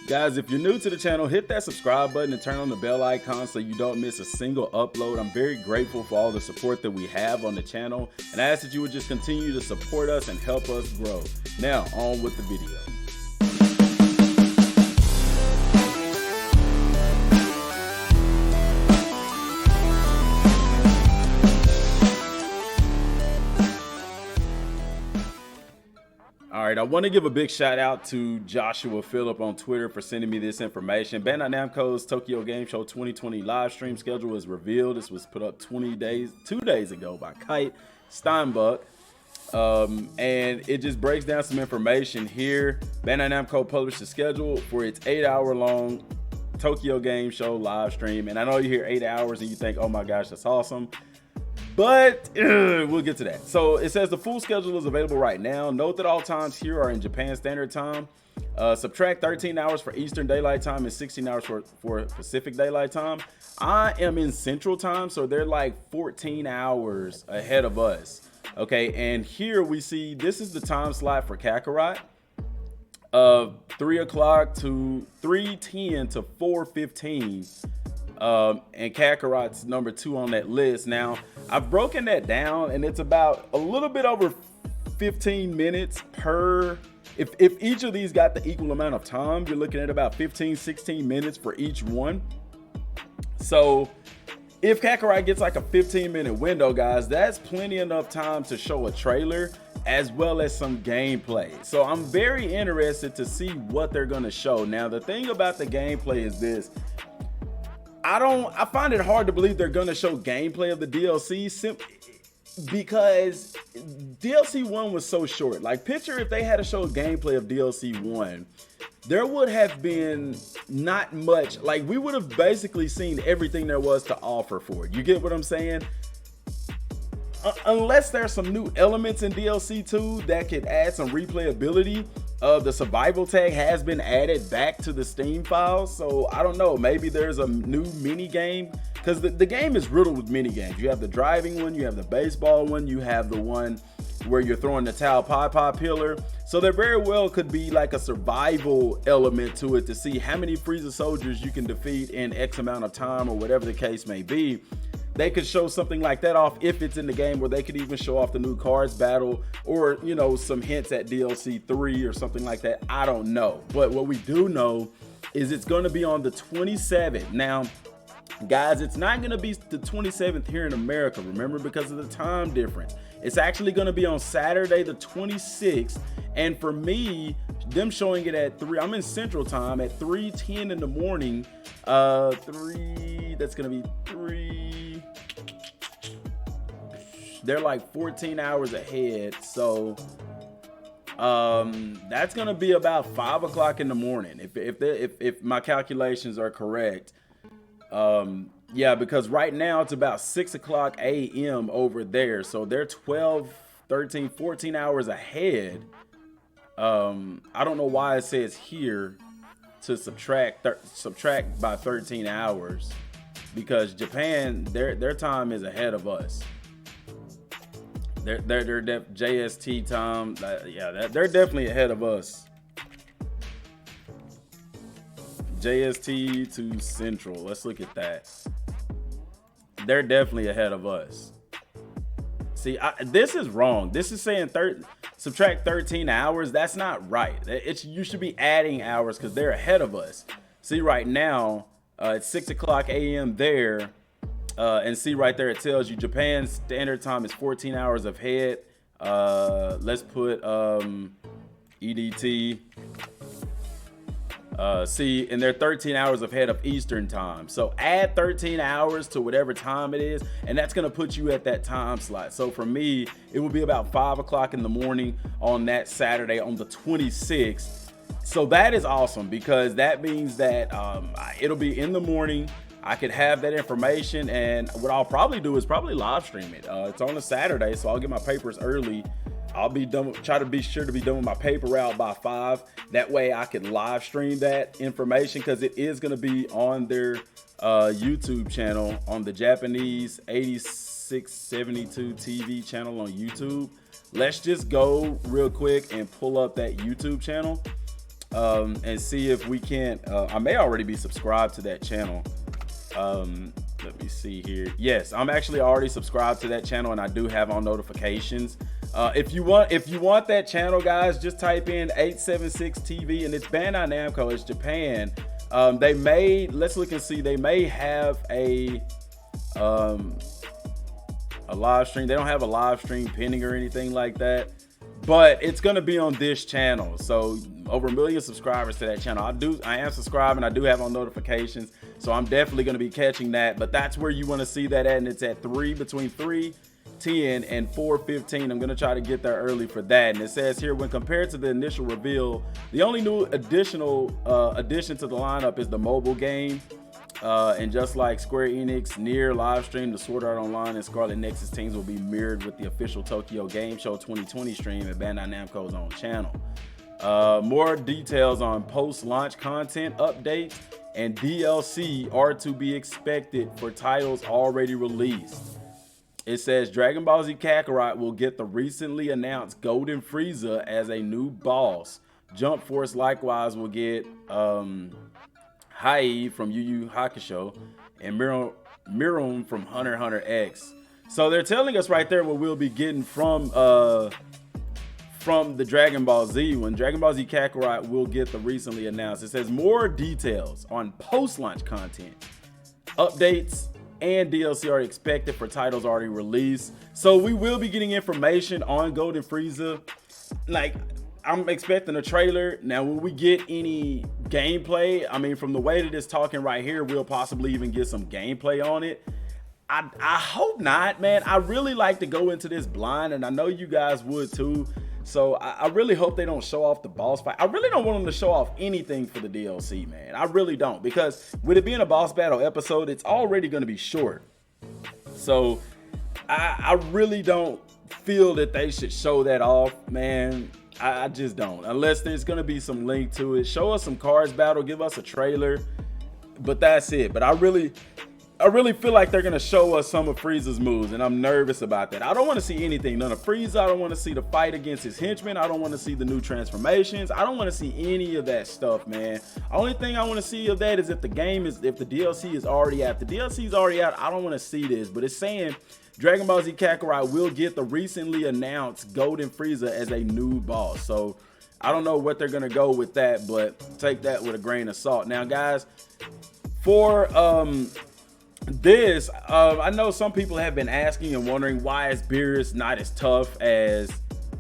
Guys, if you're new to the channel, hit that subscribe button and turn on the bell icon so you don't miss a single upload. I'm very grateful for all the support that we have on the channel, and I ask that you would just continue to support us and help us grow. Now, on with the video. All right, I want to give a big shout out to Joshua Phillip on Twitter for sending me this information. Bandai Namco's Tokyo Game Show 2020 live stream schedule is revealed. This was put up 2 days ago by Kite Steinbuck. And it just breaks down some information here. Bandai Namco published the schedule for its 8-hour-long Tokyo Game Show live stream. And I know you hear 8 hours and you think, oh my gosh, that's awesome. But we'll get to that. So it says the full schedule is available right now. Note that all times here are in Japan Standard Time. Subtract 13 hours for Eastern Daylight Time and 16 hours for Pacific Daylight Time. I am in Central Time, so they're like 14 hours ahead of us. Okay, and here we see this is the time slot for Kakarot. 3 o'clock to 3:10 to 4:15. And Kakarot's number 2 on that list. Now, I've broken that down, and it's about a little bit over 15 minutes per. If each of these got the equal amount of time, you're looking at about 15-16 minutes for each one. So if Kakarot gets like a 15-minute window, guys, that's plenty enough time to show a trailer as well as some gameplay. So I'm very interested to see what they're going to show. Now, the thing about the gameplay is this. I find it hard to believe they're gonna show gameplay of the DLC because DLC 1 was so short. Like, picture if they had to show gameplay of DLC 1, there would have been not much. Like, we would have basically seen everything there was to offer for it. You get what I'm saying? Unless there's some new elements in DLC 2 that could add some replayability. The survival tag has been added back to the Steam files, so I don't know, maybe there's a new mini game, because the game is riddled with mini games. You have the driving one, you have the baseball one, you have the one where you're throwing the Tau Pai pillar. So there very well could be like a survival element to it to see how many Frieza soldiers you can defeat in X amount of time, or whatever the case may be. They could show something like that off if it's in the game, where they could even show off the new cards battle, or, you know, some hints at DLC 3 or something like that. I don't know. But what we do know is it's going to be on the 27th. Now, guys, it's not going to be the 27th here in America, remember, because of the time difference. It's actually going to be on Saturday the 26th. And for me, them showing it at 3, I'm in Central Time, at 3:10 in the morning. That's going to be 3. They're like 14 hours ahead. So that's going to be about 5 o'clock in the morning. If my calculations are correct. Yeah, because right now it's about 6 o'clock a.m. over there. So they're 12, 13, 14 hours ahead. I don't know why it says here to subtract by 13 hours, because Japan, their time is ahead of us. Their JST time, yeah, they're definitely ahead of us. JST to Central. Let's look at that. They're definitely ahead of us. See, this is wrong. This is saying subtract 13 hours. That's not right. You should be adding hours because they're ahead of us. See, right now, it's 6 o'clock a.m. there. And see right there, it tells you Japan's standard time is 14 hours ahead. Let's put EDT. See, and they're 13 hours ahead of Eastern time. So add 13 hours to whatever time it is, and that's gonna put you at that time slot. So for me, it will be about 5 o'clock in the morning on that Saturday on the 26th. So that is awesome, because that means that it'll be in the morning. I could have that information, and what I'll probably do is probably live stream it. It's on a Saturday, so I'll get my papers early. I'll be done, try to be sure to be done with my paper route by 5. That way I can live stream that information, because it is going to be on their YouTube channel, on the Japanese 8672 TV channel on YouTube. Let's just go real quick and pull up that YouTube channel. and see if we can't. I may already be subscribed to that channel. Let me see here. Yes, I'm actually already subscribed to that channel, and I do have on notifications. If you want that channel, guys, just type in 876 TV, and it's Bandai Namco. It's Japan. They may, let's look and see. They may have a live stream. They don't have a live stream pending or anything like that, but it's gonna be on this channel. So over 1 million subscribers to that channel. I am subscribed, and I do have on notifications, so I'm definitely gonna be catching that. But that's where you want to see that at, and it's at between 3:10 and 4:15. I'm gonna try to get there early for that. And it says here, when compared to the initial reveal, the only new addition to the lineup is the mobile game. And just like Square Enix Nier live stream, the Sword Art Online and Scarlet Nexus teams will be mirrored with the official Tokyo Game Show 2020 stream at Bandai Namco's own channel. More details on post-launch content updates and DLC are to be expected for titles already released. It says Dragon Ball Z Kakarot will get the recently announced Golden Frieza as a new boss. Jump Force likewise will get Hai from Yu Yu Hakusho and Miron from Hunter x Hunter X. So they're telling us right there what we'll be getting from the Dragon Ball Z. When Dragon Ball Z Kakarot will get the recently announced. It says more details on post-launch content, updates, and DLC are expected for titles already released. So we will be getting information on Golden Frieza. Like, I'm expecting a trailer. Now, will we get any gameplay? I mean, from the way that it's talking right here, we'll possibly even get some gameplay on it. I hope not, man. I really like to go into this blind, and I know you guys would too. So I really hope they don't show off the boss fight. I really don't want them to show off anything for the DLC, man. I really don't, because with it being a boss battle episode, it's already going to be short. So I really don't feel that they should show that off, man. I just don't, unless there's going to be some link to it. Show us some cards battle, give us a trailer, but that's it. But I really feel like they're going to show us some of Frieza's moves, and I'm nervous about that. I don't want to see anything, none of Frieza. I don't want to see the fight against his henchmen. I don't want to see the new transformations. I don't want to see any of that stuff, man. Only thing I want to see of that is if the DLC is already out. If the DLC is already out, I don't want to see this, but it's saying Dragon Ball Z Kakarot will get the recently announced Golden Frieza as a new boss. So I don't know what they're going to go with that, but take that with a grain of salt. Now, guys, for this, I know some people have been asking and wondering, why is Beerus not as tough as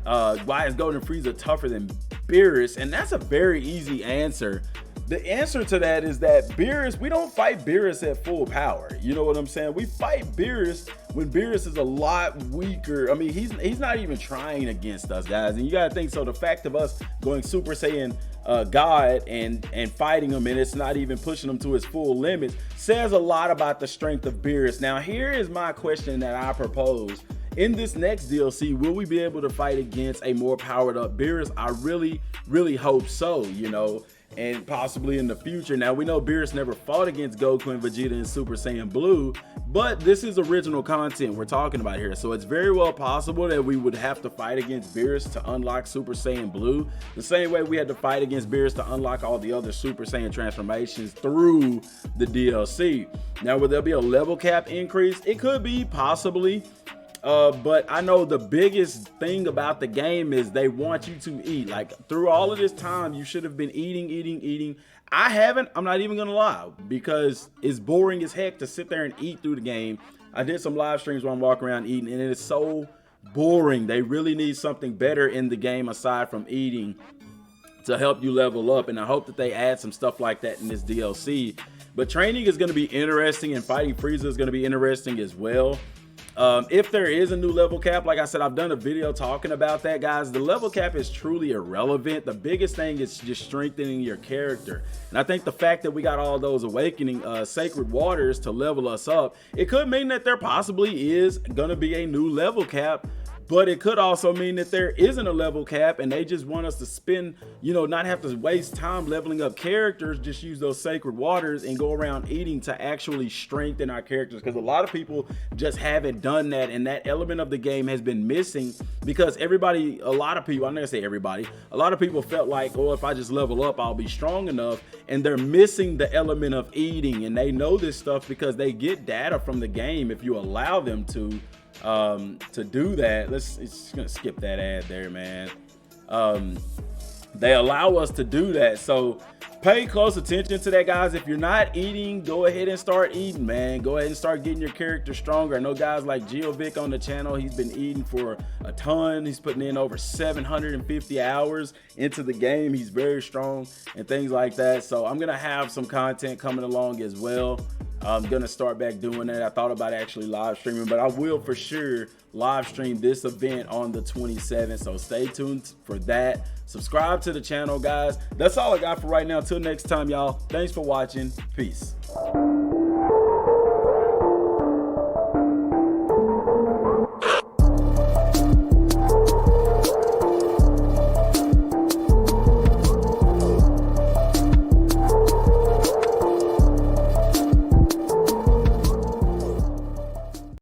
why is Golden Frieza tougher than Beerus? And that's a very easy answer. The answer to that is that Beerus, we don't fight Beerus at full power. You know what I'm saying? We fight Beerus when Beerus is a lot weaker. I mean, he's not even trying against us, guys. And you gotta think, so the fact of us going Super Saiyan God and fighting him, and it's not even pushing him to his full limit, says a lot about the strength of Beerus. Now, here is my question that I propose. In this next DLC, will we be able to fight against a more powered up Beerus? I really, really hope so, you know, and possibly in the future. Now, we know Beerus never fought against Goku and Vegeta in Super Saiyan Blue, but this is original content we're talking about here. So it's very well possible that we would have to fight against Beerus to unlock Super Saiyan Blue, the same way we had to fight against Beerus to unlock all the other Super Saiyan transformations through the DLC. Now, will there be a level cap increase? It could be, possibly. But I know the biggest thing about the game is they want you to eat. Like, through all of this time, you should have been eating. I haven't. I'm not even gonna lie, because it's boring as heck to sit there and eat through the game. I did some live streams where I'm walking around eating, and it is so boring. They really need something better in the game aside from eating to help you level up, and I hope that they add some stuff like that in this DLC. But training is going to be interesting, and fighting Frieza is going to be interesting as well. If there is a new level cap, like I said, I've done a video talking about that, guys. The level cap is truly irrelevant. The biggest thing is just strengthening your character. And I think the fact that we got all those awakening sacred waters to level us up, it could mean that there possibly is going to be a new level cap. but it could also mean that there isn't a level cap and they just want us to spend, you know, not have to waste time leveling up characters, just use those sacred waters and go around eating to actually strengthen our characters. Because a lot of people just haven't done that, and that element of the game has been missing because everybody, a lot of people, I'm not gonna say everybody, a lot of people felt like, oh, if I just level up, I'll be strong enough, and they're missing the element of eating. And they know this stuff because they get data from the game if you allow them to do that. It's just gonna skip that ad there, man. They allow us to do that, so pay close attention to that, guys. If you're not eating, go ahead and start eating, man. Go ahead and start getting your character stronger. I know guys like Geovic on the channel, he's been eating for a ton. He's putting in over 750 hours into the game. He's very strong and things like that. So I'm gonna have some content coming along as well. I'm gonna start back doing that. I thought about actually live streaming, but I will for sure live stream this event on the 27th, so stay tuned for that. Subscribe to the channel, guys. That's all I got for right now. Till next time, y'all. Thanks for watching. Peace.